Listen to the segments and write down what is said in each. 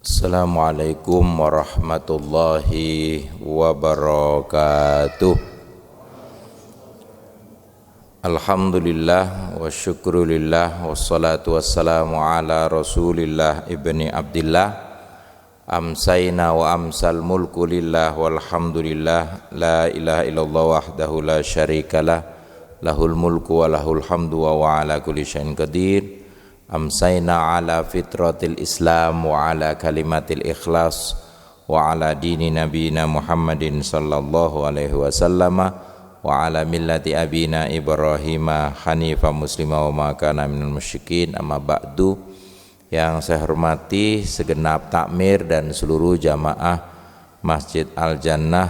Assalamualaikum warahmatullahi wabarakatuh. Alhamdulillah wa syukrulillah wassalatu wassalamu ala rasulillah ibni abdillah. Amsayna wa amsal mulku lillah walhamdulillah. La ilaha illallah wahdahu la syarikalah, lahul mulku wa lahul hamdu wa ala kulli syai'in qadir. Amsayna ala fitratil islam wa ala kalimatil ikhlas wa ala dini nabiyina Muhammadin sallallahu alaihi wasallam wa ala millati abina Ibrahima hanifa muslima wa ma kana minal musyrikin. Amma ba'du. Yang saya hormati segenap takmir dan seluruh jamaah Masjid Al-Jannah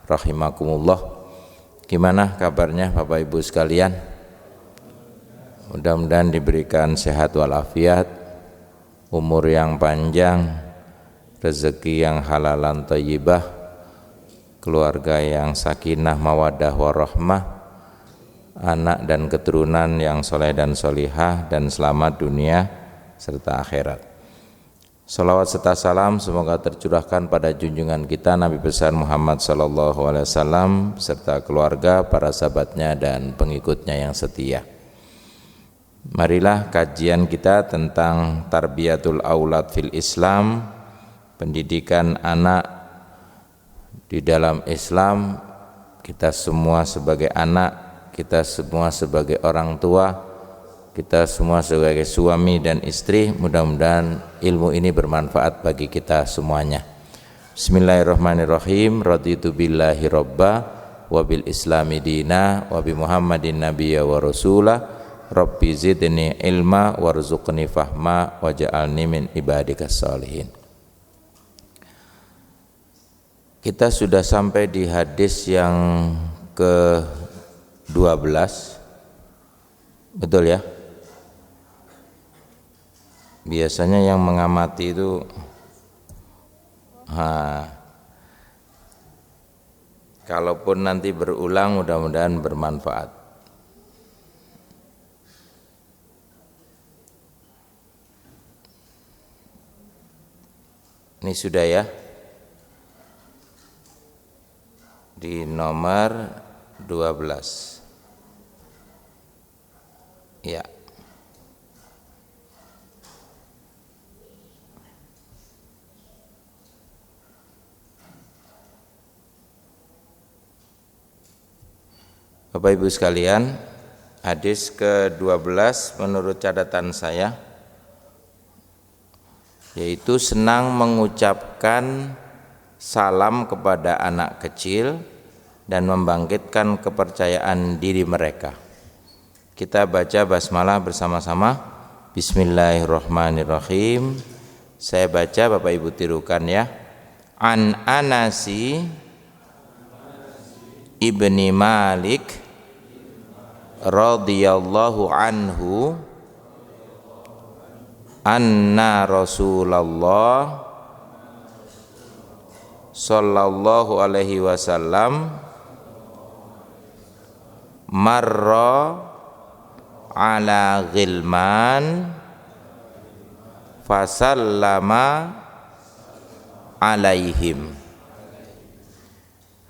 rahimakumullah. Gimana kabarnya Bapak Ibu sekalian? Mudah-mudahan diberikan sehat walafiat, umur yang panjang, rezeki yang halalan thayyibah, keluarga yang sakinah mawaddah warahmah, anak dan keturunan yang soleh dan solihah, dan selamat dunia serta akhirat. Salawat serta salam semoga tercurahkan pada junjungan kita Nabi besar Muhammad sallallahu alaihi wasallam serta keluarga, para sahabatnya dan pengikutnya yang setia. Marilah kajian kita tentang tarbiyatul aulad fil Islam, pendidikan anak di dalam Islam. Kita semua sebagai anak, kita semua sebagai orang tua, kita semua sebagai suami dan istri, mudah-mudahan ilmu ini bermanfaat bagi kita semuanya. Bismillahirrahmanirrahim. Raditu billahi robba wa bil islami dina wa bi Muhammadin nabiyya wa rasulah. Rabbi zidni ilma warzuqni fahma waj'alni min ibadikas sholihin. Kita sudah sampai di hadis yang ke-12. Betul ya? Biasanya yang mengamati itu kalaupun nanti berulang mudah-mudahan bermanfaat. Ini sudah ya, di nomor 12 ya. Bapak Ibu sekalian, hadis ke-12 menurut catatan saya, yaitu senang mengucapkan salam kepada anak kecil dan membangkitkan kepercayaan diri mereka. Kita baca basmalah bersama-sama. Bismillahirrahmanirrahim. Saya baca, Bapak Ibu tirukan ya. An Anasi ibni Malik radhiyallahu anhu anna Rasulullah sallallahu alaihi wasallam marra ala ghilman fasallama alaihim.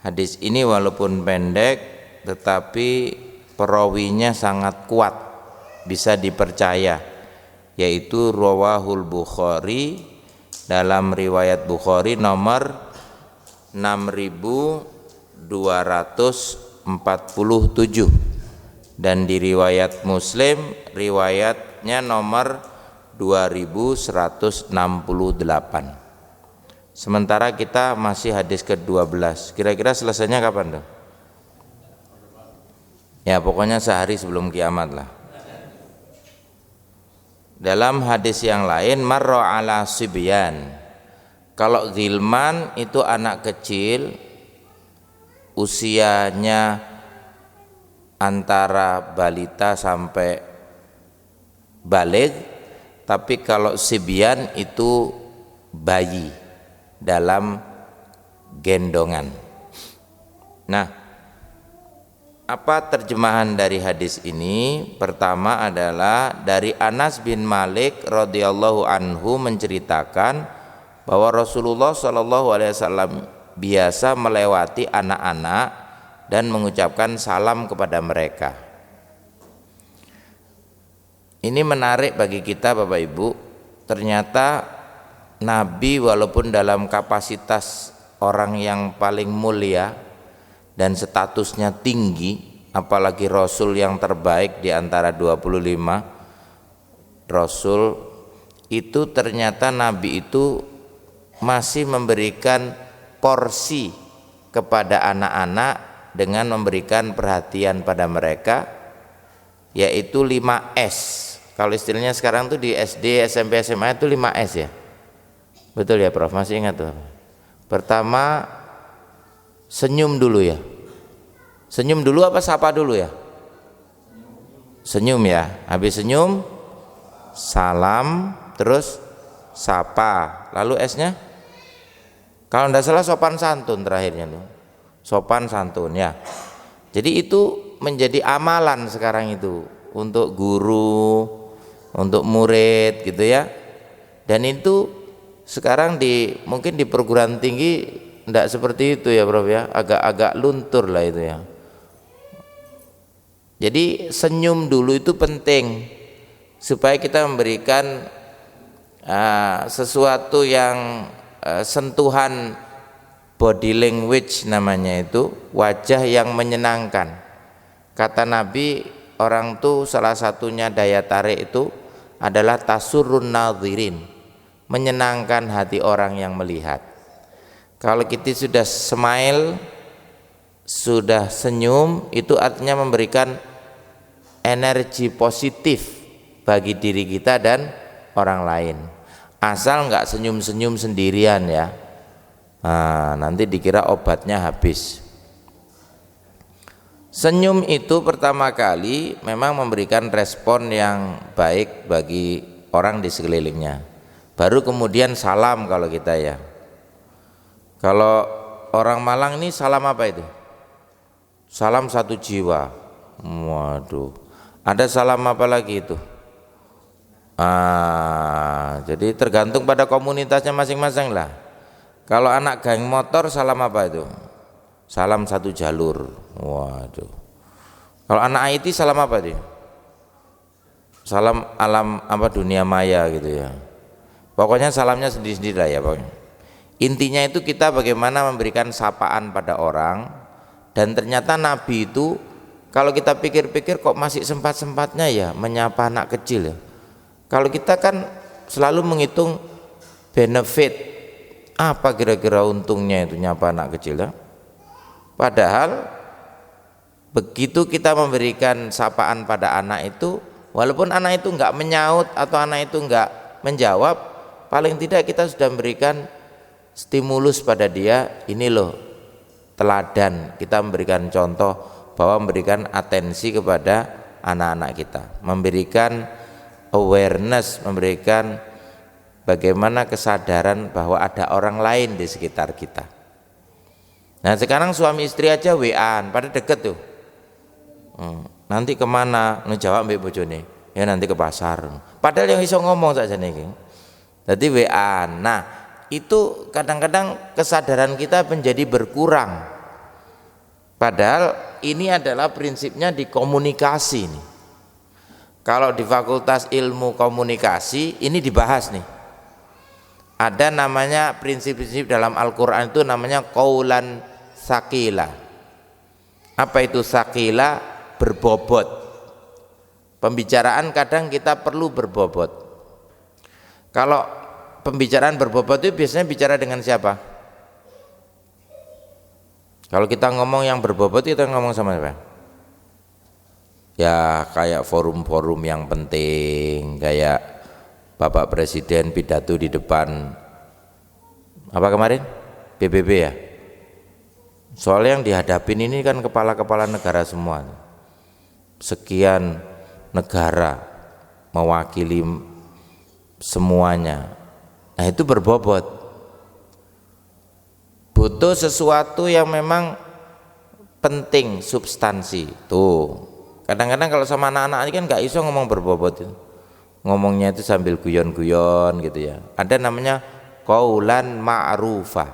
Hadis ini walaupun pendek tetapi perawinya sangat kuat, bisa dipercaya, yaitu rawahul Bukhari, dalam riwayat Bukhari nomor 6247, dan di riwayat Muslim riwayatnya nomor 2168. Sementara kita masih hadis ke-12. Kira-kira selesainya kapan tuh? Ya pokoknya sehari sebelum kiamat lah. Dalam hadis yang lain marra ala sibyan. Kalau ghilman itu anak kecil usianya antara balita sampai baligh, tapi kalau sibyan itu bayi dalam gendongan. Nah, apa terjemahan dari hadis ini? Pertama adalah dari Anas bin Malik radhiyallahu anhu menceritakan bahwa Rasulullah Shallallahu Alaihi Wasallam biasa melewati anak-anak dan mengucapkan salam kepada mereka. Ini menarik bagi kita Bapak Ibu. Ternyata Nabi walaupun dalam kapasitas orang yang paling mulia dan statusnya tinggi, apalagi Rasul yang terbaik di antara 25 Rasul, itu ternyata Nabi itu masih memberikan porsi kepada anak-anak dengan memberikan perhatian pada mereka, yaitu 5S. Kalau istilahnya sekarang tuh di SD, SMP, SMA itu 5S ya. Betul ya Prof, masih ingat tuh? Pertama, senyum dulu ya. Senyum dulu apa sapa dulu ya? Senyum ya. Habis senyum, salam, terus sapa. Lalu S-nya? Kalau tidak salah sopan santun terakhirnya tuh. Sopan santun ya. Jadi itu menjadi amalan sekarang itu untuk guru, untuk murid gitu ya. Dan itu sekarang mungkin di perguruan tinggi tidak seperti itu ya Prof ya, agak luntur lah itu ya. Jadi senyum dulu itu penting supaya kita memberikan sesuatu yang sentuhan body language namanya, itu wajah yang menyenangkan. Kata Nabi, orang tuh salah satunya daya tarik itu adalah tasurrun nadhirin, menyenangkan hati orang yang melihat. Kalau kita sudah smile, sudah senyum, itu artinya memberikan energi positif bagi diri kita dan orang lain. Asal nggak senyum-senyum sendirian ya, nanti dikira obatnya habis. Senyum itu pertama kali memang memberikan respon yang baik bagi orang di sekelilingnya. Baru kemudian salam kalau kita ya. Kalau orang Malang ini salam apa itu? Salam satu jiwa. Waduh. Ada salam apa lagi itu? Jadi tergantung pada komunitasnya masing-masing lah. Kalau anak geng motor salam apa itu? Salam satu jalur. Waduh. Kalau anak IT salam apa dia? Salam alam apa dunia maya gitu ya. Pokoknya salamnya sendiri-sendiri lah ya pokoknya. Intinya itu kita bagaimana memberikan sapaan pada orang. Dan ternyata Nabi itu kalau kita pikir-pikir kok masih sempat-sempatnya ya menyapa anak kecil ya. Kalau kita kan selalu menghitung benefit, apa kira-kira untungnya itu nyapa anak kecil ya. Padahal begitu kita memberikan sapaan pada anak itu, walaupun anak itu enggak menyaut atau anak itu enggak menjawab, paling tidak kita sudah memberikan stimulus pada dia. Ini loh teladan, kita memberikan contoh bahwa memberikan atensi kepada anak-anak kita, memberikan awareness, memberikan bagaimana kesadaran bahwa ada orang lain di sekitar kita. Nah sekarang suami istri aja WA-an, pada deket tuh. Nanti kemana? Ngejawab mbak bojone, ya nanti ke pasar. Padahal yang iso ngomong saja nih. Jadi WA-an. Nah itu kadang-kadang kesadaran kita menjadi berkurang. Padahal ini adalah prinsipnya di komunikasi nih. Kalau di Fakultas Ilmu Komunikasi ini dibahas nih. Ada namanya prinsip-prinsip dalam Al-Quran itu namanya qaulan tsaqila. Apa itu tsaqila? Berbobot. Pembicaraan kadang kita perlu berbobot. Kalau pembicaraan berbobot itu biasanya bicara dengan siapa? Kalau kita ngomong yang berbobot kita ngomong sama siapa? Ya kayak forum-forum yang penting, kayak Bapak Presiden pidato di depan apa kemarin? PBB ya. Soalnya yang dihadapin ini kan kepala-kepala negara semua. Sekian negara mewakili semuanya. Nah itu berbobot. Butuh sesuatu yang memang penting, substansi. Tuh. Kadang-kadang kalau sama anak-anak ini kan nggak iso ngomong berbobot itu. Ngomongnya itu sambil guyon-guyon gitu ya. Ada namanya qaulan ma'rufa.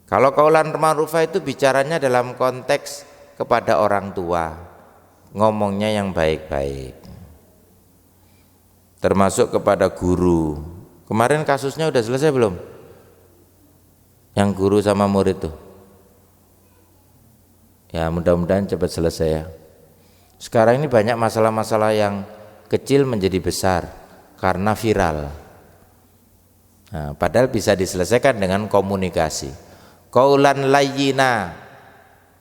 Kalau qaulan ma'rufa itu bicaranya dalam konteks kepada orang tua, ngomongnya yang baik-baik, termasuk kepada guru. Kemarin kasusnya udah selesai belum? Yang guru sama murid tuh. Ya mudah-mudahan cepat selesai ya. Sekarang ini banyak masalah-masalah yang kecil menjadi besar karena viral. Nah, padahal bisa diselesaikan dengan komunikasi. Qaulan layyina,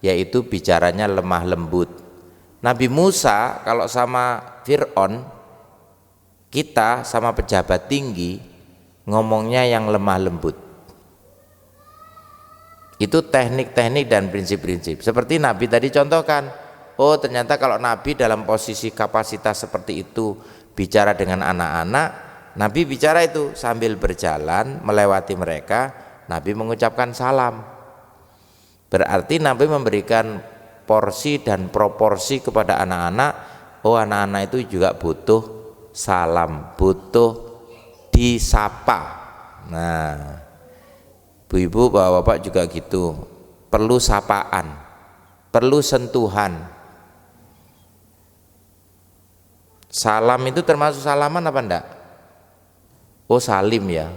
yaitu bicaranya lemah lembut. Nabi Musa kalau sama Fir'aun, kita sama pejabat tinggi ngomongnya yang lemah lembut. Itu teknik-teknik dan prinsip-prinsip. Seperti Nabi tadi contohkan, oh ternyata kalau Nabi dalam posisi kapasitas seperti itu bicara dengan anak-anak, Nabi bicara itu sambil berjalan melewati mereka, Nabi mengucapkan salam. Berarti Nabi memberikan porsi dan proporsi kepada anak-anak. Oh anak-anak itu juga butuh salam, butuh disapa. Nah, ibu-ibu, bapak-bapak juga gitu, perlu sapaan, perlu sentuhan. Salam itu termasuk salaman apa enggak? Oh salim ya.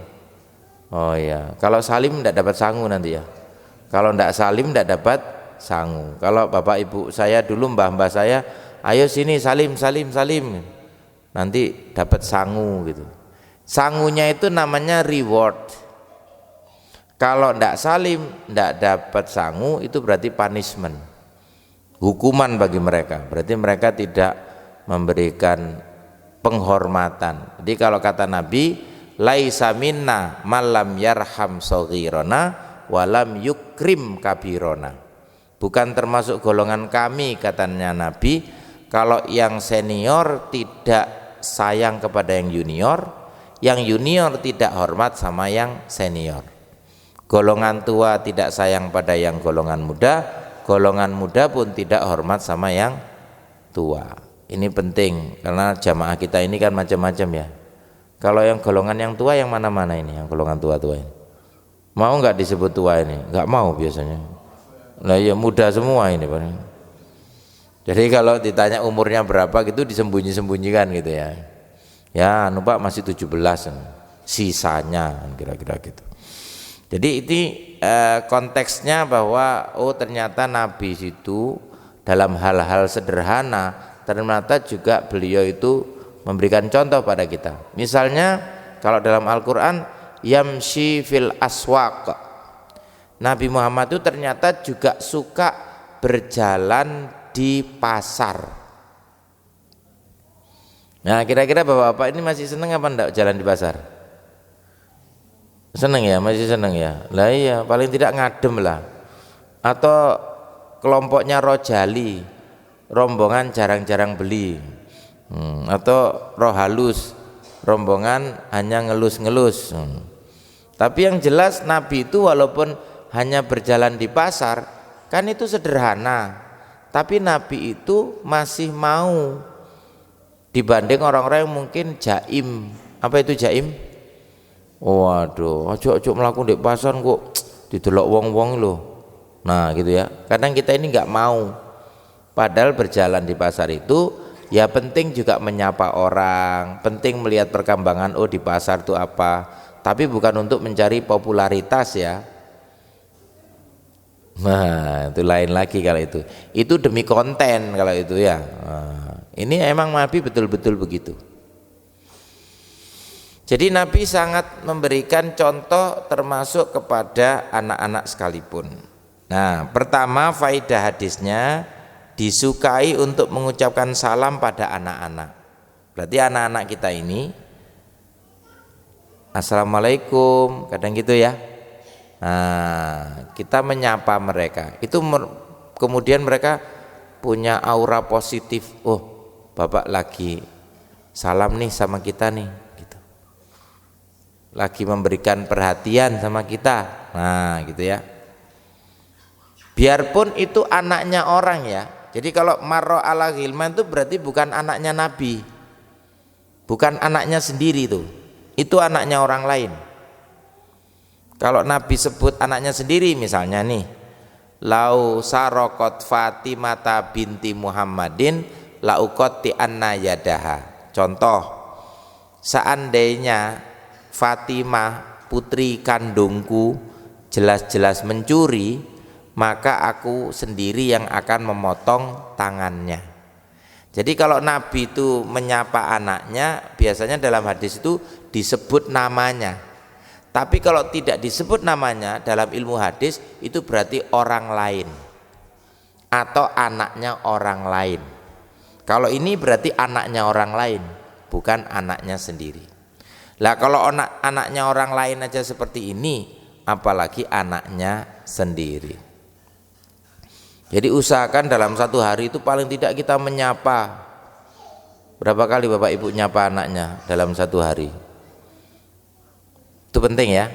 Oh ya, kalau salim enggak dapat sangu nanti ya. Kalau enggak salim enggak dapat sangu. Kalau bapak ibu saya dulu, mbah-mbah saya, ayo sini salim salim salim, nanti dapat sangu gitu. Sangunya itu namanya reward. Kalau enggak salim enggak dapat sangu, itu berarti punishment, hukuman bagi mereka. Berarti mereka tidak memberikan penghormatan. Jadi kalau kata Nabi, laisa minna malam yarham saghirana walam yukrim kabirona. Bukan termasuk golongan kami, katanya Nabi, kalau yang senior tidak sayang kepada yang junior tidak hormat sama yang senior. Golongan tua tidak sayang pada yang golongan muda pun tidak hormat sama yang tua. Ini penting karena jamaah kita ini kan macam-macam ya. Kalau yang golongan yang tua yang mana-mana ini, yang golongan tua-tua ini, mau nggak disebut tua ini? Nggak mau biasanya. Nah ya muda semua ini Pak. Jadi kalau ditanya umurnya berapa gitu disembunyi-sembunyikan gitu ya. Ya anu Pak masih 17, sisanya kira-kira gitu. Jadi ini konteksnya bahwa oh ternyata Nabi itu dalam hal-hal sederhana ternyata juga beliau itu memberikan contoh pada kita. Misalnya kalau dalam Al-Quran, yamshi fil aswaq, Nabi Muhammad itu ternyata juga suka berjalan di pasar. Nah kira-kira bapak-bapak ini masih seneng apa enggak jalan di pasar? Seneng ya, masih seneng ya. Lah iya, paling tidak ngadem lah. Atau kelompoknya Rojali, rombongan jarang-jarang beli. Atau Rohalus, rombongan hanya ngelus-ngelus. Tapi yang jelas Nabi itu walaupun hanya berjalan di pasar, kan itu sederhana. Tapi Nabi itu masih mau, dibanding orang-orang yang mungkin jaim. Apa itu jaim? Waduh, ojo melakukan di pasar kok didelok wong-wong loh. Nah gitu ya. Kadang kita ini nggak mau. Padahal berjalan di pasar itu ya penting juga menyapa orang, penting melihat perkembangan oh di pasar itu apa. Tapi bukan untuk mencari popularitas ya. Nah itu lain lagi kalau itu. Itu demi konten kalau itu ya. Nah, ini emang Nabi betul-betul begitu. Jadi Nabi sangat memberikan contoh termasuk kepada anak-anak sekalipun. Nah pertama faidah hadisnya, disukai untuk mengucapkan salam pada anak-anak. Berarti anak-anak kita ini assalamualaikum kadang gitu ya. Nah kita menyapa mereka itu kemudian mereka punya aura positif. Oh bapak lagi salam nih sama kita nih, lagi memberikan perhatian sama kita. Nah gitu ya. Biarpun itu anaknya orang ya. Jadi kalau marro ala ghilman itu berarti bukan anaknya Nabi, bukan anaknya sendiri itu anaknya orang lain. Kalau Nabi sebut anaknya sendiri misalnya nih, lau sarokot Fatimata binti Muhammadin laukoti anna yadaha. Contoh, seandainya Fatimah putri kandungku jelas-jelas mencuri, maka aku sendiri yang akan memotong tangannya. Jadi kalau Nabi itu menyapa anaknya, biasanya dalam hadis itu disebut namanya. Tapi kalau tidak disebut namanya dalam ilmu hadis, itu berarti orang lain atau anaknya orang lain. Kalau ini berarti anaknya orang lain, bukan anaknya sendiri. Lah kalau anaknya orang lain aja seperti ini, apalagi anaknya sendiri. Jadi usahakan dalam satu hari itu paling tidak kita menyapa. Berapa kali Bapak Ibu nyapa anaknya dalam satu hari? Itu penting ya.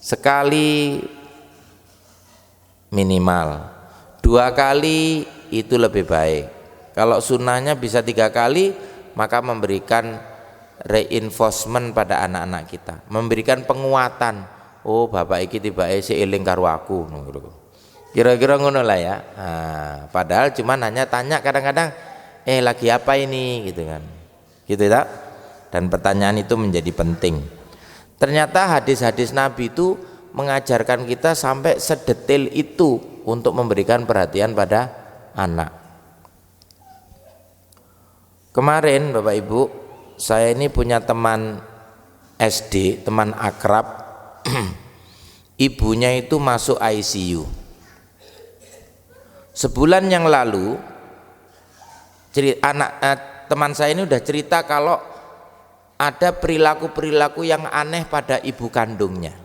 Sekali minimal, 2 kali itu lebih baik. Kalau sunnahnya bisa 3 kali, maka memberikan reinforcement pada anak-anak kita, memberikan penguatan. Oh bapak iki tibake seiling karo aku, kira-kira ngono lah ya. Padahal cuman hanya tanya kadang-kadang, lagi apa ini gitu kan, gitu tak? Dan pertanyaan itu menjadi penting. Ternyata hadis-hadis Nabi itu mengajarkan kita sampai sedetail itu untuk memberikan perhatian pada anak. Kemarin Bapak Ibu, saya ini punya teman SD, teman akrab. Ibunya itu masuk ICU. Sebulan yang lalu teman saya ini udah cerita kalau ada perilaku-perilaku yang aneh pada ibu kandungnya.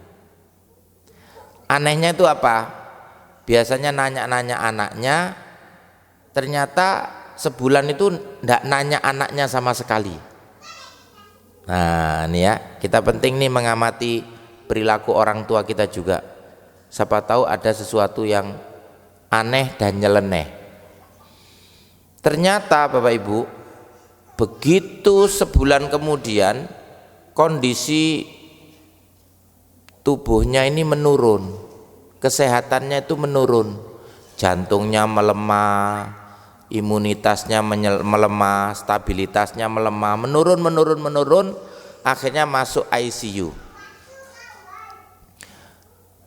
Anehnya itu apa? Biasanya nanya-nanya anaknya, ternyata sebulan itu enggak nanya anaknya sama sekali. Nah ini ya, kita penting nih mengamati perilaku orang tua kita juga. Siapa tahu ada sesuatu yang aneh dan nyeleneh. Ternyata Bapak Ibu, begitu sebulan kemudian kondisi tubuhnya ini menurun, kesehatannya itu menurun, jantungnya melemah, imunitasnya melemah, stabilitasnya melemah, menurun, akhirnya masuk ICU.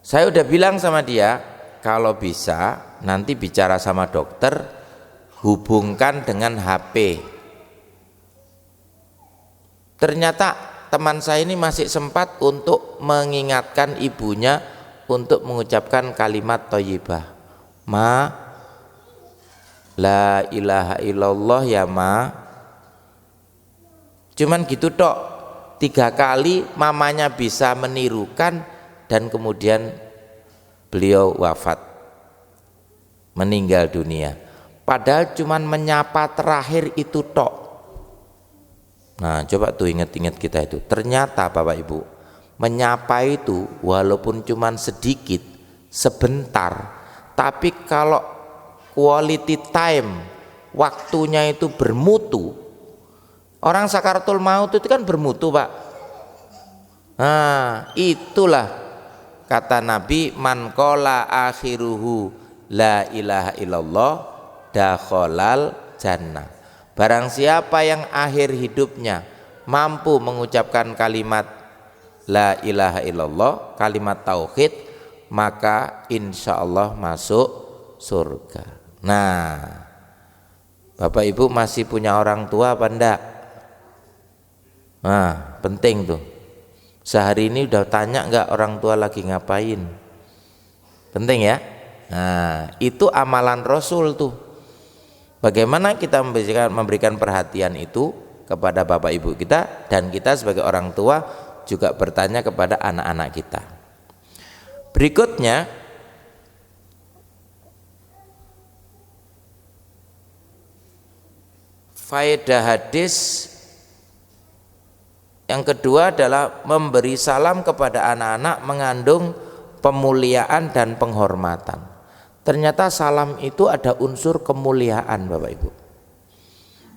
Saya udah bilang sama dia, kalau bisa nanti bicara sama dokter, hubungkan dengan HP. Ternyata teman saya ini masih sempat untuk mengingatkan ibunya untuk mengucapkan kalimat thayyibah. Ma, la ilaha illallah ya ma. Cuman gitu tok, 3 kali mamanya bisa menirukan dan kemudian beliau wafat, meninggal dunia. Padahal cuman menyapa terakhir itu tok. Nah coba tuh ingat-ingat kita itu. Ternyata Bapak Ibu, menyapa itu walaupun cuman sedikit, sebentar, tapi kalau quality time, waktunya itu bermutu. Orang sakaratul maut itu kan bermutu Pak. Nah itulah kata Nabi, man qala akhiruhu la ilaha illallah dakhalal jannah. Barang siapa yang akhir hidupnya mampu mengucapkan kalimat la ilaha illallah, kalimat tauhid, maka insya Allah masuk surga. Nah Bapak Ibu masih punya orang tua apa enggak? Nah penting tuh. Sehari ini udah tanya enggak orang tua lagi ngapain? Penting ya. Nah itu amalan Rasul tuh. Bagaimana kita memberikan perhatian itu kepada bapak ibu kita, dan kita sebagai orang tua juga bertanya kepada anak-anak kita. Berikutnya, faedah hadis yang kedua adalah memberi salam kepada anak-anak mengandung pemuliaan dan penghormatan. Ternyata salam itu ada unsur kemuliaan Bapak Ibu.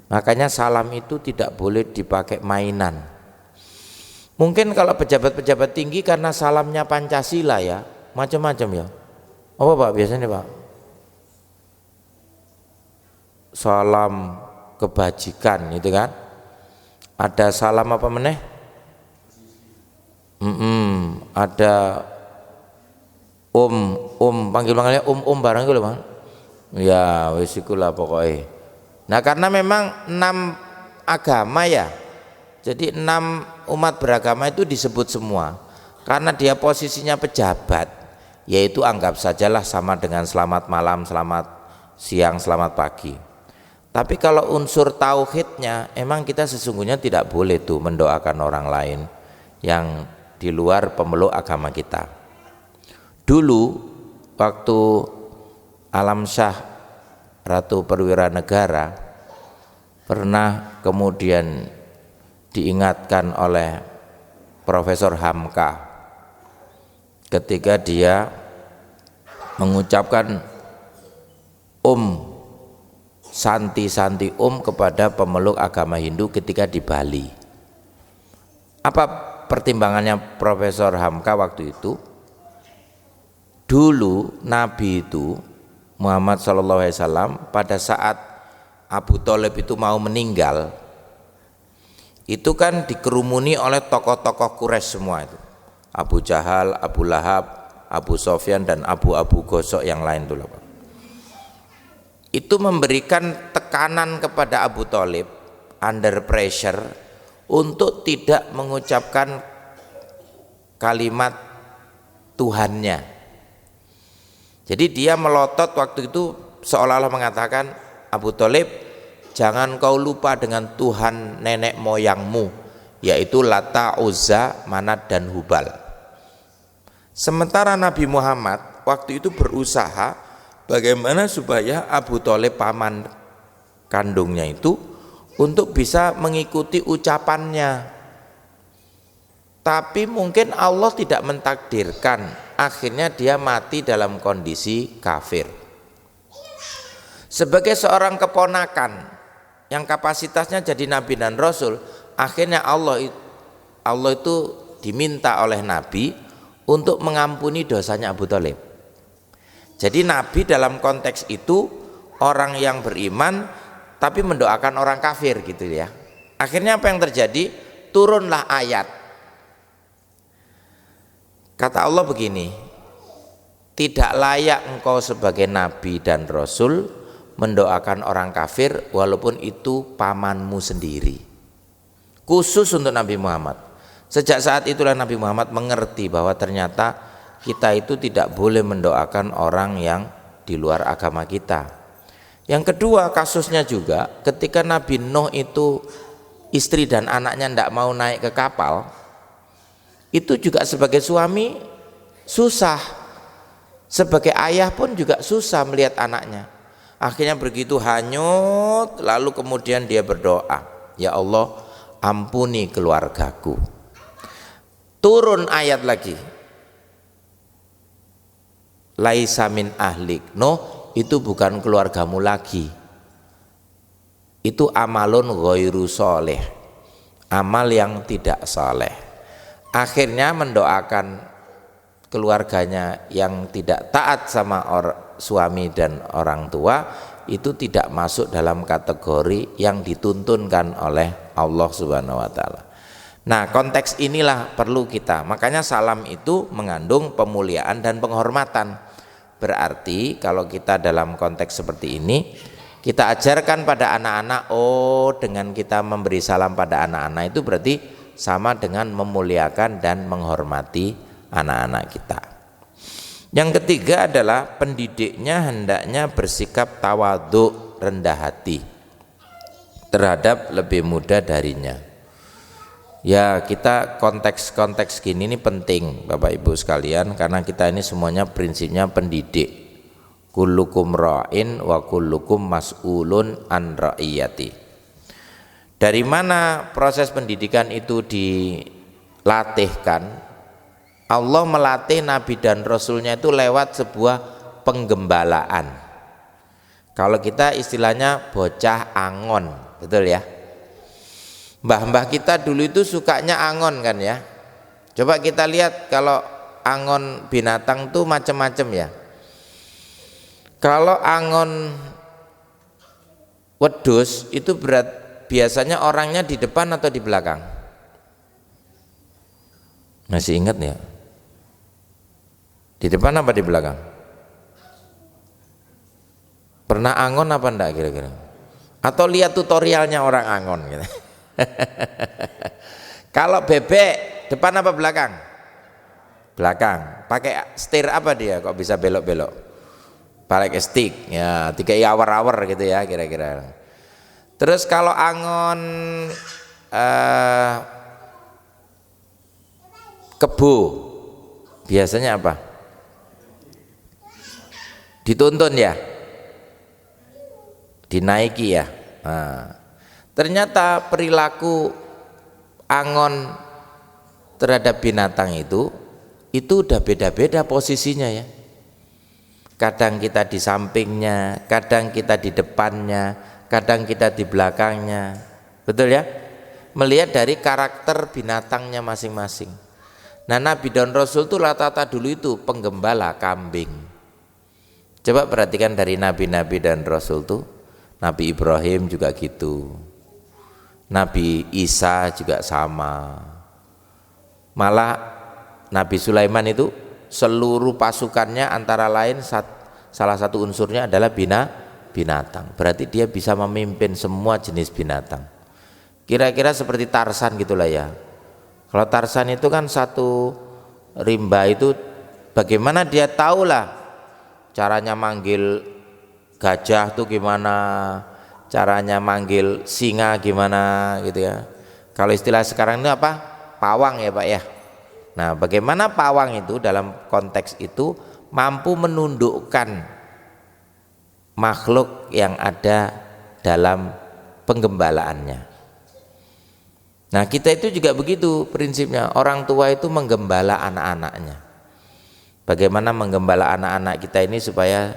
Makanya salam itu tidak boleh dipakai mainan. Mungkin kalau pejabat-pejabat tinggi karena salamnya Pancasila ya, macam-macam ya. Apa Pak biasanya Pak? Salam kebajikan itu kan. Ada salam apa meneh? Ada panggil-panggilnya barang itu loh Bang. Ya wis iku lah pokoknya. Nah karena memang 6 agama ya, jadi 6 umat beragama itu disebut semua. Karena dia posisinya pejabat, yaitu anggap sajalah sama dengan selamat malam, selamat siang, selamat pagi. Tapi kalau unsur tauhidnya, emang kita sesungguhnya tidak boleh tuh mendoakan orang lain yang di luar pemeluk agama kita. Dulu waktu Alam Syah Ratu Perwira Negara pernah kemudian diingatkan oleh Profesor Hamka ketika dia mengucapkan santi kepada pemeluk agama Hindu ketika di Bali. Apa pertimbangannya Profesor Hamka waktu itu? Dulu Nabi itu Muhammad SAW pada saat Abu Thalib itu mau meninggal, itu kan dikerumuni oleh tokoh-tokoh Quraisy semua itu. Abu Jahal, Abu Lahab, Abu Sofyan dan Abu Gosok yang lain itu loh Pak. Itu memberikan tekanan kepada Abu Thalib under pressure untuk tidak mengucapkan kalimat Tuhannya. Jadi dia melotot waktu itu seolah-olah mengatakan, Abu Thalib, jangan kau lupa dengan Tuhan nenek moyangmu, yaitu Lata, Uzza, Manat dan Hubal. Sementara Nabi Muhammad waktu itu berusaha bagaimana supaya Abu Thalib paman kandungnya itu untuk bisa mengikuti ucapannya. Tapi mungkin Allah tidak mentakdirkan, akhirnya dia mati dalam kondisi kafir. Sebagai seorang keponakan yang kapasitasnya jadi nabi dan rasul, akhirnya Allah itu diminta oleh Nabi untuk mengampuni dosanya Abu Thalib. Jadi Nabi dalam konteks itu orang yang beriman tapi mendoakan orang kafir gitu ya. Akhirnya apa yang terjadi? Turunlah ayat. Kata Allah begini, tidak layak engkau sebagai nabi dan rasul mendoakan orang kafir walaupun itu pamanmu sendiri. Khusus untuk Nabi Muhammad. Sejak saat itulah Nabi Muhammad mengerti bahwa ternyata kita itu tidak boleh mendoakan orang yang di luar agama kita. Yang kedua kasusnya juga ketika Nabi Nuh itu istri dan anaknya tidak mau naik ke kapal, itu juga sebagai suami susah, sebagai ayah pun juga susah melihat anaknya. Akhirnya begitu hanyut, lalu kemudian dia berdoa, ya Allah ampuni keluargaku. Turun ayat lagi, laisa min ahlik, no itu bukan keluargamu lagi, itu amalun ghairu sholeh, amal yang tidak saleh. Akhirnya mendoakan keluarganya yang tidak taat sama suami dan orang tua itu tidak masuk dalam kategori yang dituntunkan oleh Allah Subhanahu wa taala. Nah, konteks inilah perlu kita. Makanya salam itu mengandung pemuliaan dan penghormatan. Berarti kalau kita dalam konteks seperti ini, kita ajarkan pada anak-anak, dengan kita memberi salam pada anak-anak itu berarti sama dengan memuliakan dan menghormati anak-anak kita. Yang ketiga adalah pendidiknya hendaknya bersikap tawadhu, rendah hati terhadap lebih muda darinya. Ya, kita konteks gini ini penting Bapak Ibu sekalian, karena kita ini semuanya prinsipnya pendidik. Kullukum ra'in wa kullukum mas'ulun an ra'iyati. Dari mana proses pendidikan itu dilatihkan? Allah melatih Nabi dan Rasulnya itu lewat sebuah penggembalaan. Kalau kita istilahnya bocah angon, betul ya? Mbah-mbah kita dulu itu sukanya angon kan ya. Coba kita lihat kalau angon binatang tuh macam-macam ya. Kalau angon wedhus itu biasanya orangnya di depan atau di belakang? Masih ingat ya? Di depan apa di belakang? Pernah angon apa enggak kira-kira? Atau lihat tutorialnya orang angon gitu. Kalau bebek depan apa belakang? Belakang. Pakai setir apa dia kok bisa belok-belok? Pakai stick ya, tiga awar-awar gitu ya kira-kira. Terus kalau angon kebo biasanya apa? Dituntun ya, dinaiki ya. Nah, ternyata perilaku angon terhadap binatang itu udah beda-beda posisinya ya. Kadang kita di sampingnya, kadang kita di depannya, kadang kita di belakangnya. Betul ya? Melihat dari karakter binatangnya masing-masing. Nah, Nabi dan Rasul itu rata-rata dulu itu penggembala kambing. Coba perhatikan dari nabi-nabi dan Rasul tuh. Nabi Ibrahim juga gitu. Nabi Isa juga sama. Malah Nabi Sulaiman itu seluruh pasukannya antara lain salah satu unsurnya adalah binatang. Berarti dia bisa memimpin semua jenis binatang. Kira-kira seperti Tarsan gitulah ya. Kalau Tarsan itu kan satu rimba itu bagaimana dia tahulah caranya manggil gajah tuh gimana, caranya manggil singa gimana gitu ya. Kalau istilah sekarang itu apa? Pawang ya Pak ya. Nah, bagaimana pawang itu dalam konteks itu mampu menundukkan makhluk yang ada dalam penggembalaannya. Nah, kita itu juga begitu prinsipnya. Orang tua itu menggembala anak-anaknya. Bagaimana menggembala anak-anak kita ini supaya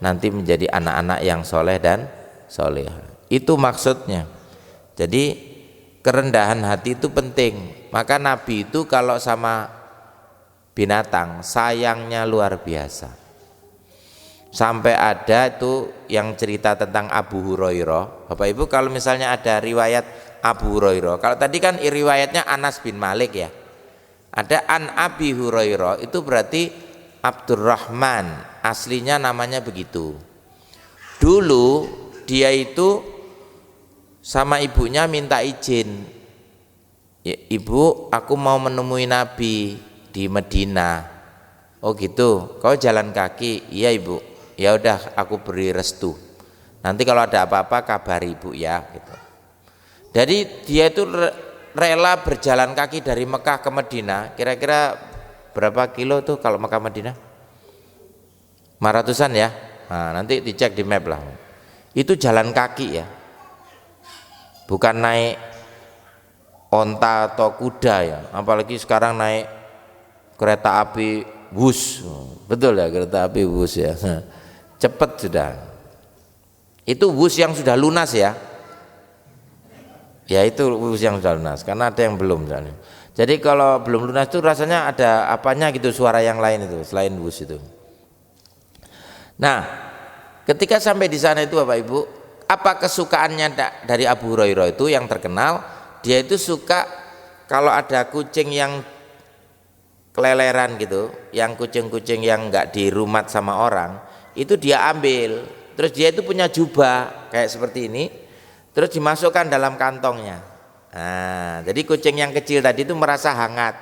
nanti menjadi anak-anak yang soleh dan solehah. Itu maksudnya. Jadi kerendahan hati itu penting. Maka Nabi itu kalau sama binatang sayangnya luar biasa. Sampai ada itu yang cerita tentang Abu Hurairah. Bapak Ibu kalau misalnya ada riwayat Abu Hurairah, kalau tadi kan riwayatnya Anas bin Malik ya. Ada An Abi Hurairah itu berarti Abdurrahman, aslinya namanya begitu. Dulu dia itu sama ibunya minta izin, ya, Ibu aku mau menemui Nabi di Medina. Oh gitu, kau jalan kaki? Iya Ibu. Ya udah aku beri restu. Nanti kalau ada apa-apa kabari Ibu ya gitu. Jadi dia itu rela berjalan kaki dari Mekah ke Medina. Kira-kira berapa kilo tuh kalau Mekah Madinah? 500-an ya. Nah, nanti dicek di map lah. Itu jalan kaki ya. Bukan naik onta atau kuda ya. Apalagi sekarang naik kereta api Wus. Betul ya, kereta api Wus ya. Cepet sudah. Itu Wus yang sudah lunas ya. Ya itu Wus yang sudah lunas. Karena ada yang belum misalnya. Jadi kalau belum lunas itu rasanya ada apanya gitu, suara yang lain itu selain Wus itu. Nah, ketika sampai di sana itu Bapak Ibu, apa kesukaannya dari Abu Hurairah itu yang terkenal? Dia itu suka kalau ada kucing yang keleleran gitu, yang kucing-kucing yang enggak dirumat sama orang, itu dia ambil. Terus dia itu punya jubah kayak seperti ini, terus dimasukkan dalam kantongnya. Nah, jadi kucing yang kecil tadi itu merasa hangat.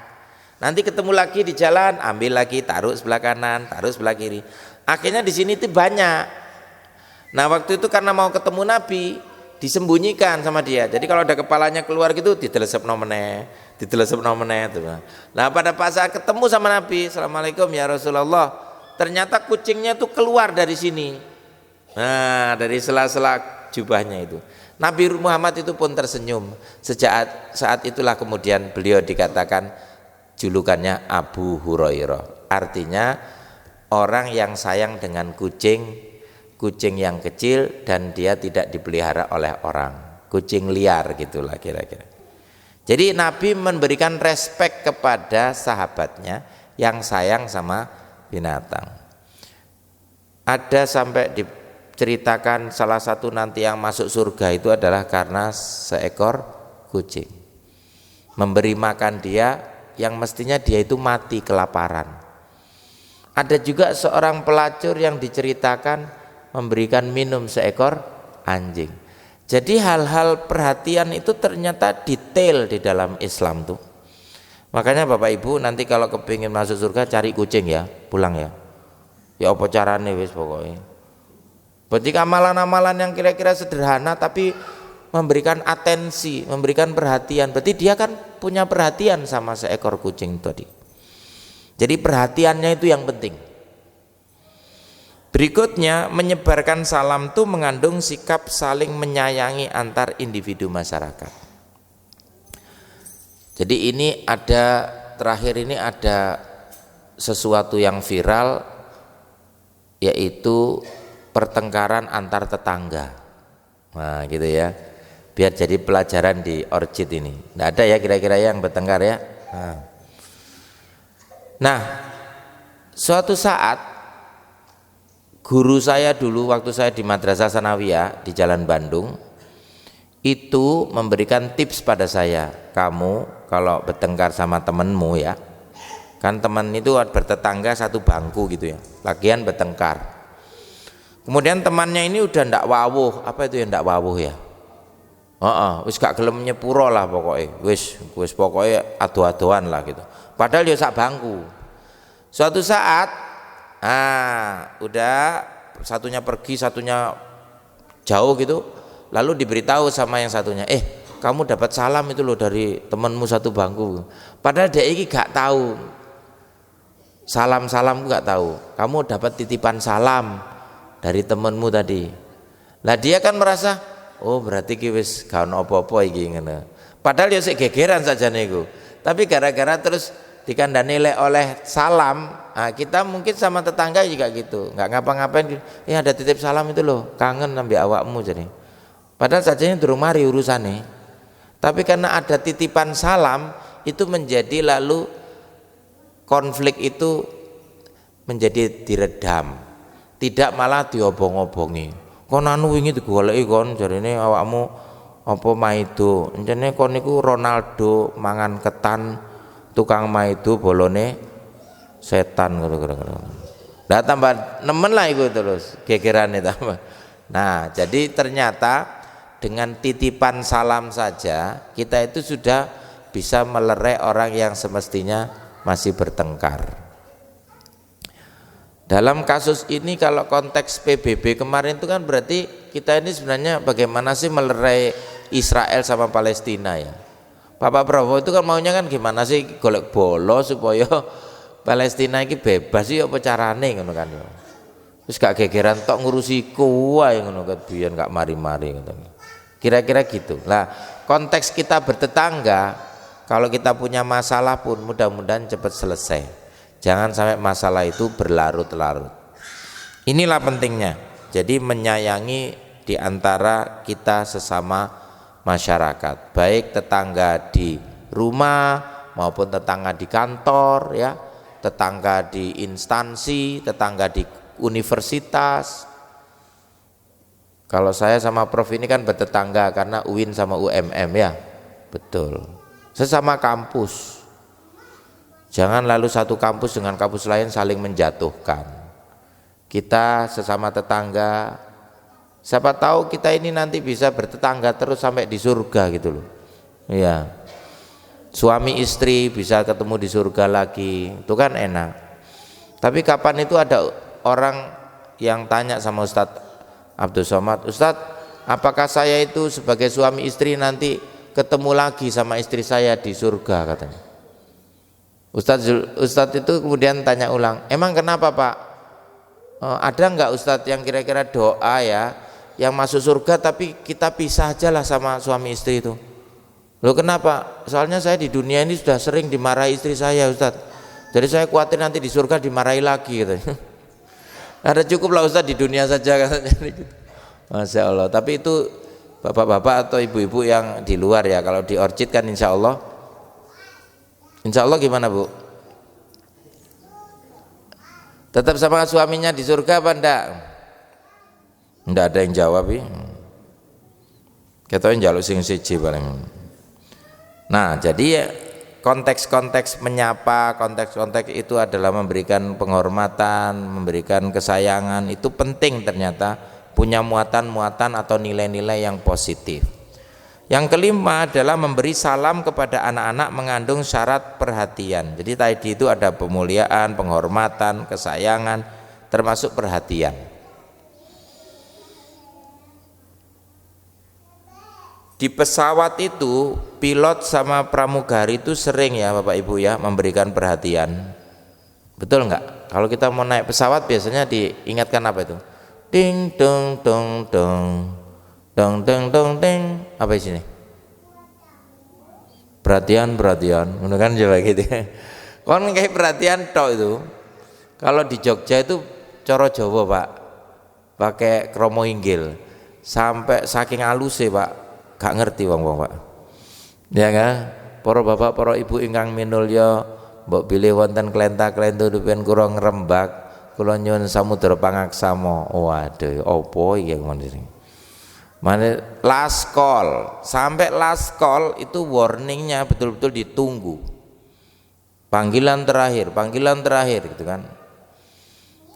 Nanti ketemu lagi di jalan, ambil lagi, taruh sebelah kanan, taruh sebelah kiri. Akhirnya di sini itu banyak. Nah, waktu itu karena mau ketemu Nabi, disembunyikan sama dia. Jadi kalau ada kepalanya keluar gitu, didelesepno meneh, didelesepno meneh tuh. Nah, pada pas saat ketemu sama Nabi, Assalamualaikum ya Rasulullah, ternyata kucingnya tuh keluar dari sini. Nah, dari sela-sela jubahnya itu. Nabi Muhammad itu pun tersenyum. Sejak saat itulah kemudian beliau dikatakan julukannya Abu Hurairah. Artinya orang yang sayang dengan kucing yang kecil dan dia tidak dipelihara oleh orang. Kucing liar gitulah kira-kira. Jadi Nabi memberikan respek kepada sahabatnya yang sayang sama binatang. Ada sampai diceritakan salah satu nanti yang masuk surga itu adalah karena seekor kucing memberi makan dia yang mestinya dia itu mati kelaparan. Ada juga seorang pelacur yang diceritakan memberikan minum seekor anjing. Jadi hal-hal perhatian itu ternyata detail di dalam Islam tuh. Makanya Bapak Ibu nanti kalau kepingin masuk surga cari kucing ya, pulang ya. Ya apa carane wis pokoknya. Berarti amalan-amalan yang kira-kira sederhana tapi memberikan atensi, memberikan perhatian. Berarti dia kan punya perhatian sama seekor kucing tadi. Jadi perhatiannya itu yang penting. Berikutnya, menyebarkan salam itu mengandung sikap saling menyayangi antar individu masyarakat. Jadi ini ada, terakhir ini ada sesuatu yang viral, yaitu pertengkaran antar tetangga. Nah gitu ya, biar jadi pelajaran di Orchid ini. Nggak ada ya kira-kira yang bertengkar ya. Nah suatu saat guru saya dulu waktu saya di Madrasah Sanawiyah di Jalan Bandung itu memberikan tips pada saya, kamu kalau bertengkar sama temenmu ya, kan teman itu bertetangga satu bangku gitu ya, lagian bertengkar, kemudian temannya ini udah ndak wawuh, apa itu ya ndak wawuh ya, wis gak gelem nyepuro lah pokoknya, wis pokoknya adu-aduan lah gitu, padahal dia sak bangku. Suatu saat udah satunya pergi, satunya jauh gitu, lalu diberitahu sama yang satunya, kamu dapat salam itu loh dari temanmu satu bangku. Padahal dia ini gak tahu, salam-salam gak tahu, kamu dapat titipan salam dari temanmu tadi. Lah dia kan merasa, oh berarti ki wis gak ono apa-apa iki ngene. Padahal ya sik gegeran saja niku. Tapi gara-gara terus dikandani oleh salam, kita mungkin sama tetangga juga gitu, nggak ngapa-ngapain, ada titip salam itu loh, kangen ambil awakmu jadi. Padahal sajanya durung mari urusannya, tapi karena ada titipan salam itu menjadi lalu konflik itu menjadi diredam, tidak malah diobong-obongi. Kon anu wingi digoleki kon jarine awakmu apa maido, encene kon niku Ronaldo mangan ketan tukang maido bolone setan gitu. Nah tambah nemen lah itu terus gegerane tambah. Nah jadi ternyata dengan titipan salam saja kita itu sudah bisa melerai orang yang semestinya masih bertengkar. Dalam kasus ini kalau konteks PBB kemarin itu kan berarti kita ini sebenarnya bagaimana sih melerai Israel sama Palestina ya. Bapak Prabowo itu kan maunya kan gimana sih golek bolo supaya Palestina ini bebas sih apa carane ngono kan ya. Terus gak gegeran tok ngurusi kuwae ngono kan biyen gak mari-mari ngono. Kira-kira gitu. Lah konteks kita bertetangga kalau kita punya masalah pun mudah-mudahan cepat selesai. Jangan sampai masalah itu berlarut-larut. Inilah pentingnya. Jadi menyayangi di antara kita sesama masyarakat, baik tetangga di rumah maupun tetangga di kantor ya, tetangga di instansi, tetangga di universitas. Kalau saya sama Prof ini kan bertetangga karena UIN sama UMM ya, betul. Sesama kampus, jangan lalu satu kampus dengan kampus lain saling menjatuhkan. Kita sesama tetangga, siapa tahu kita ini nanti bisa bertetangga terus sampai di surga gitu loh. Iya. Suami istri bisa ketemu di surga lagi, itu kan enak. Tapi kapan itu ada orang yang tanya sama Ustadz Abdul Somad, Ustadz, apakah saya itu sebagai suami istri nanti ketemu lagi sama istri saya di surga katanya. Ustadz itu kemudian tanya ulang, emang kenapa Pak? Ada enggak Ustadz yang kira-kira doa ya yang masuk surga tapi kita pisah aja lah sama suami istri itu. Loh kenapa? Soalnya saya di dunia ini sudah sering dimarahi istri saya Ustadz, jadi saya khawatir nanti di surga dimarahi lagi gitu. Ada cukup lah Ustadz di dunia saja katanya gitu. Masya Allah. Tapi itu bapak-bapak atau ibu-ibu yang di luar ya, kalau di orchid kan insya Allah gimana Bu? Tetap sama suaminya di surga apa enggak? Enggak ada yang jawab ya. Ketoknya njaluk sing siji paling. Nah, jadi konteks-konteks menyapa, konteks-konteks itu adalah memberikan penghormatan, memberikan kesayangan, itu penting ternyata, punya muatan-muatan atau nilai-nilai yang positif. Yang kelima adalah memberi salam kepada anak-anak mengandung syarat perhatian. Jadi tadi itu ada pemuliaan, penghormatan, kesayangan, termasuk perhatian. Di pesawat itu pilot sama pramugari itu sering ya Bapak Ibu ya memberikan perhatian. Betul enggak? Kalau kita mau naik pesawat biasanya diingatkan apa itu? Ding dong dong dong dong dong dong ding. Apa isinya? Perhatian, bener kan coba gitu ya. Kon kayak perhatian tok itu. Kalau di Jogja itu coro Jawa Pak, pakai kromo inggil, sampai saking halusnya Pak, gak ngerti wong Pak. Ya kan? Para bapak, para ibu ingkang minulya, mbok bilih wonten klenta-klenta dupen kula ngrembak, kula nyuwun samudra pangaksama. Waduh, opo iki ngono. Mane last call, sampai last call itu warningnya betul-betul ditunggu. Panggilan terakhir gitu kan.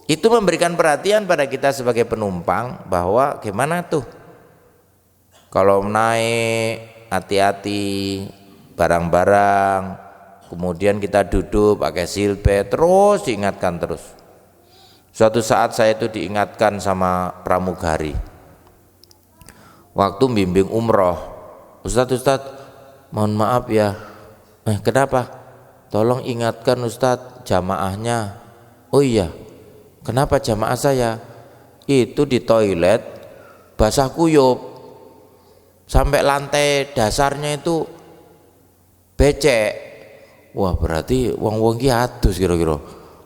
Itu memberikan perhatian pada kita sebagai penumpang bahwa gimana tuh kalau naik hati-hati barang-barang, kemudian kita duduk pakai seatbelt, terus diingatkan terus. Suatu saat saya itu diingatkan sama pramugari waktu bimbing umroh, Ustadz mohon maaf ya, kenapa? Tolong ingatkan Ustadz jamaahnya. Oh iya, kenapa jamaah saya? Itu di toilet basah kuyup, sampai lantai dasarnya itu becek. Wah berarti wong-wong ki adus kira-kira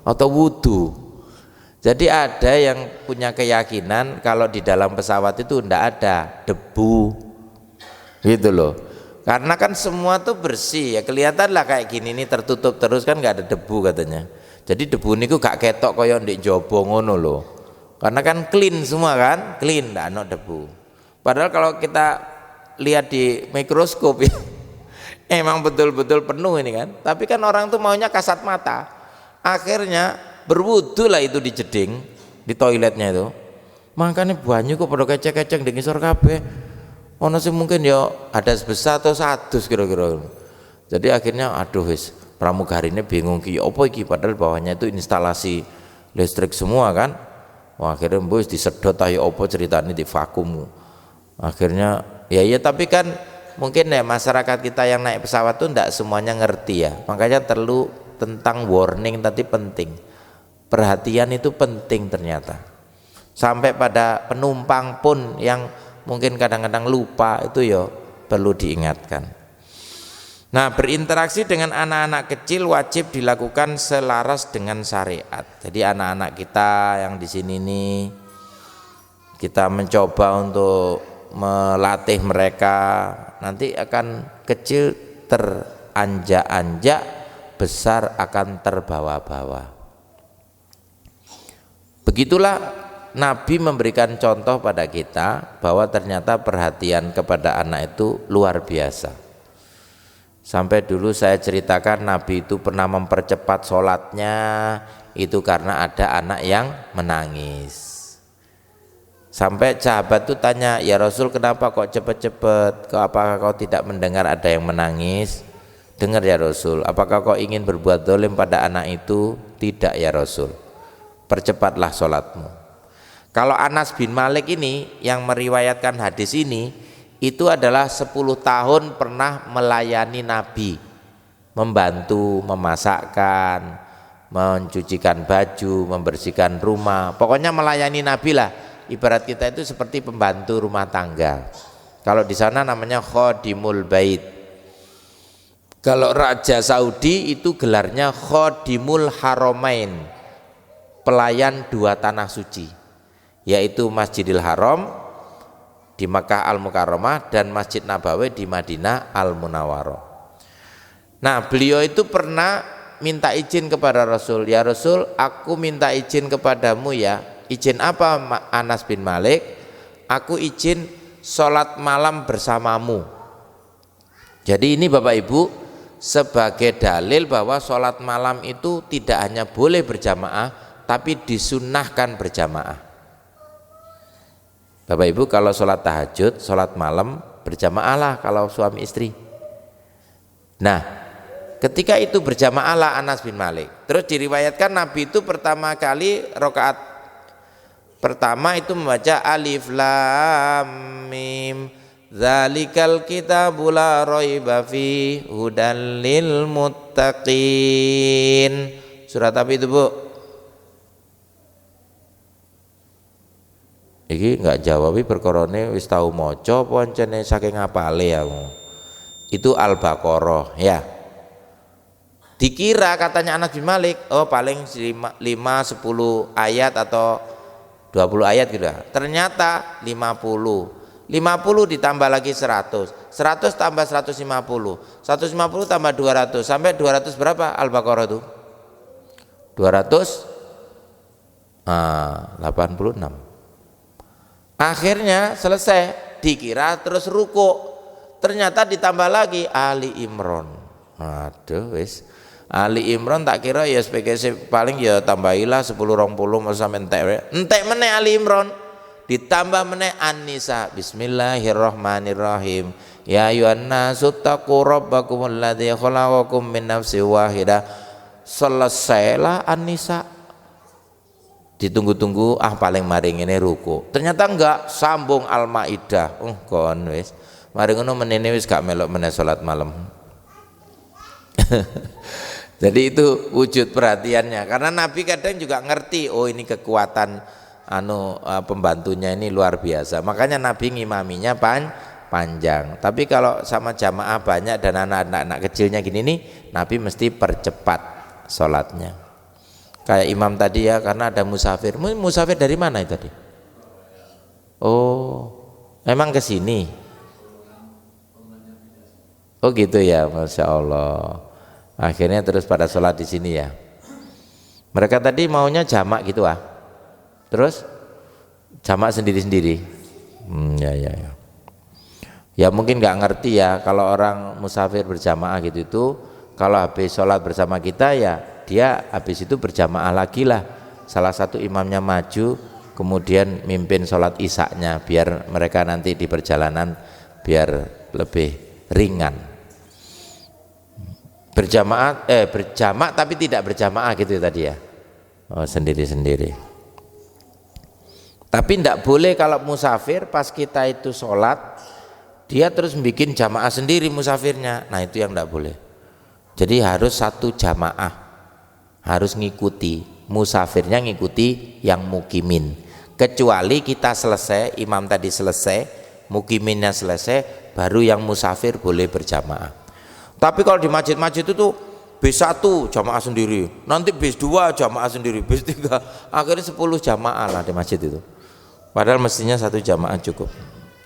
atau wudu. Jadi ada yang punya keyakinan kalau di dalam pesawat itu ndak ada debu gitu loh, karena kan semua tuh bersih ya, kelihatan lah kayak gini nih tertutup terus kan nggak ada debu katanya. Jadi debu niku gak ketok kaya ndek jaba ngono loh, karena kan clean semua kan, clean ndak ada debu. Padahal kalau kita lihat di mikroskop ya emang betul-betul penuh ini kan, tapi kan orang tuh maunya kasat mata, akhirnya berwudu lah itu di jeding di toiletnya itu, makanya banyak kok pada kecek-kecek di ngisor kabeh. Ono sing mungkin ya ada sebesar atau 100 kira-kira. Jadi akhirnya aduh wis pramugari ini bingung ki apa iki, padahal bawahnya itu instalasi listrik semua kan. Wah akhirnya mbus disedot ayo apa ceritanya di vakum. Akhirnya ya tapi kan mungkin ya masyarakat kita yang naik pesawat tuh enggak semuanya ngerti ya, makanya perlu tentang warning tadi penting. Perhatian itu penting ternyata, sampai pada penumpang pun yang mungkin kadang-kadang lupa itu ya perlu diingatkan. Nah, berinteraksi dengan anak-anak kecil wajib dilakukan selaras dengan syariat. Jadi anak-anak kita yang di sini nih kita mencoba untuk melatih mereka, nanti akan kecil teranjak-anjak, besar akan terbawa-bawa. Begitulah Nabi memberikan contoh pada kita bahwa ternyata perhatian kepada anak itu luar biasa. Sampai dulu saya ceritakan Nabi itu pernah mempercepat sholatnya itu karena ada anak yang menangis. Sampai sahabat itu tanya, ya Rasul kenapa kok cepet-cepet, apakah kau tidak mendengar ada yang menangis? Dengar ya Rasul, apakah kau ingin berbuat zalim pada anak itu? Tidak ya Rasul, percepatlah sholatmu. Kalau Anas bin Malik ini yang meriwayatkan hadis ini, itu adalah 10 tahun pernah melayani Nabi, membantu memasakkan, mencucikan baju, membersihkan rumah, pokoknya melayani Nabi lah. Ibarat kita itu seperti pembantu rumah tangga. Kalau di sana namanya khodimul bait. Kalau Raja Saudi itu gelarnya khodimul haramain, pelayan 2 tanah suci, yaitu Masjidil Haram di Makkah Al-Mukarramah dan Masjid Nabawi di Madinah Al-Munawwarah. Nah, beliau itu pernah minta izin kepada Rasul, ya Rasul, aku minta izin kepadamu ya. Izin apa Anas bin Malik? Aku izin sholat malam bersamamu. Jadi ini Bapak Ibu sebagai dalil bahwa sholat malam itu tidak hanya boleh berjamaah, tapi disunnahkan berjamaah. Bapak Ibu kalau sholat tahajud, sholat malam berjamaah lah kalau suami istri. Nah, ketika itu berjamaah lah Anas bin Malik. Terus diriwayatkan Nabi itu pertama kali rakaat pertama itu membaca Alif Lam Mim Dzalikal kitabu la raiba fi hudal lil muttaqin. Surat apa itu, Bu? Iki enggak jawabi perkorone wis tau maca apa pancene saking ngapale aku. Itu Al-Baqarah ya. Dikira katanya Anas bin Malik, oh paling 5-10 ayat atau 20 ayat gitu. Ternyata 50 ditambah lagi 100 tambah 150 tambah 200 sampai 200 berapa Al-Baqarah itu? 286. Akhirnya selesai, dikira terus ruku, ternyata ditambah lagi Ali Imran. Aduh wis Ali Imran tak kira ya sebagai paling ya tambahilah 10-20 sampai entek meneh Ali Imran. Ditambah meneh An-Nisa. Bismillahirrahmanirrahim. Ya ayyuhan nasu taqu rabbakumul ladzi khalaqakum min nafsin wahidah. Selesailah An-Nisa. Ditunggu-tunggu paling maring ini ruku. Ternyata enggak, sambung Al-Maidah. Kon wis. Mari ngono menene wis gak melok meneh salat malam. Jadi itu wujud perhatiannya. Karena Nabi kadang juga ngerti, oh ini kekuatan pembantunya ini luar biasa, makanya Nabi ngimaminya panjang. Tapi kalau sama jamaah banyak dan anak-anak kecilnya gini nih, Nabi mesti percepat sholatnya. Kayak imam tadi ya, karena ada musafir. Musafir dari mana itu tadi? Oh, emang ke sini? Oh gitu ya, Masya Allah. Akhirnya terus pada sholat di sini ya. Mereka tadi maunya jamak gitu Terus jamak sendiri-sendiri. Ya. Ya mungkin nggak ngerti ya kalau orang musafir berjamaah gitu itu, kalau habis sholat bersama kita ya dia habis itu berjamaah lagi lah. Salah satu imamnya maju, kemudian mimpin sholat isya-nya biar mereka nanti di perjalanan biar lebih ringan. Berjamak tapi tidak berjamaah gitu tadi ya. Oh sendiri-sendiri. Tapi tidak boleh kalau musafir pas kita itu sholat dia terus bikin jamaah sendiri musafirnya. Nah itu yang tidak boleh. Jadi harus satu jamaah, harus ngikuti musafirnya, ngikuti yang mukimin. Kecuali kita selesai, imam tadi selesai, mukiminnya selesai, baru yang musafir boleh berjamaah. Tapi kalau di masjid-masjid itu tuh B1 jamaah sendiri, nanti B2 jamaah sendiri, B3, akhirnya 10 jamaah lah di masjid itu. Padahal mestinya satu jamaah cukup.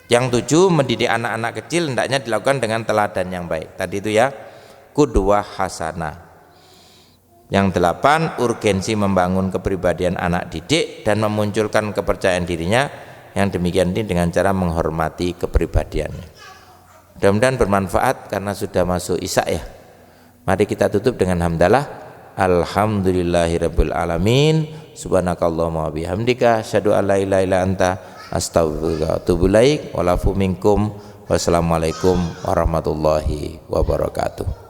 Yang 7, mendidik anak-anak kecil hendaknya dilakukan dengan teladan yang baik. Tadi itu ya, qudwah hasanah. Yang 8, urgensi membangun kepribadian anak didik dan memunculkan kepercayaan dirinya. Yang demikian ini dengan cara menghormati kepribadiannya. Mudah-mudahan bermanfaat karena sudah masuk isya ya. Mari kita tutup dengan hamdalah. Alhamdulillahirabbil alamin. Subhanakallahumma wa bihamdika asyhadu an la ilaha illa anta astaghfiruka wa atubu ilaik. Walafu minkum. Wassalamualaikum warahmatullahi wabarakatuh.